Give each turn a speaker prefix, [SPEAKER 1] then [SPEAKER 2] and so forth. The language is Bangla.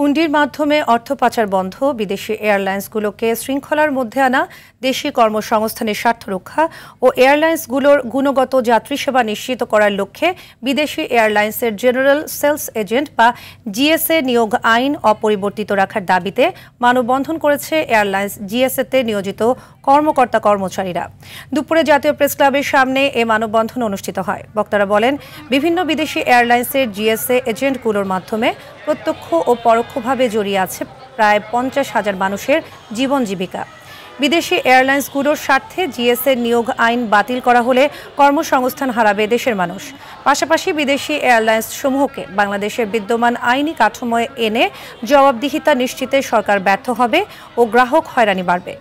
[SPEAKER 1] হুন্ডির মাধ্যমে অর্থ পাচার বন্ধ, বিদেশি এয়ারলাইন্সগুলোকে শৃঙ্খলার মধ্যে আনা, দেশি কর্মসংস্থানের স্বার্থ রক্ষা ও এয়ারলাইন্সগুলোর গুণগত যাত্রী সেবা নিশ্চিত করার লক্ষ্যে বিদেশি এয়ারলাইন্সের জেনারেল সেলস এজেন্ট বা জিএসএ নিয়োগ আইন অপরিবর্তিত রাখার দাবিতে মানববন্ধন করেছে এয়ারলাইন্স জিএসএতে নিয়োজিত কর্মকর্তা কর্মচারীরা। দুপুরে জাতীয় প্রেস ক্লাবের সামনে এ মানববন্ধন অনুষ্ঠিত হয়। বক্তারা বলেন, বিভিন্ন বিদেশি এয়ারলাইন্সের জিএসএ এজেন্টগুলোর মাধ্যমে প্রত্যক্ষ ও পরোক্ষভাবে জড়িয়ে আছে প্রায় 50,000 মানুষের জীবন জীবিকা। বিদেশি এয়ারলাইন্সগুলোর স্বার্থে জিএসএ নিয়োগ আইন বাতিল করা হলে কর্মসংস্থান হারাবে দেশের মানুষ। পাশাপাশি বিদেশি এয়ারলাইন্স সমূহকে বাংলাদেশের বিদ্যমান আইনি কাঠামোয় এনে জবাবদিহিতা নিশ্চিতে সরকার ব্যর্থ হবে ও গ্রাহক হয়রানি বাড়বে।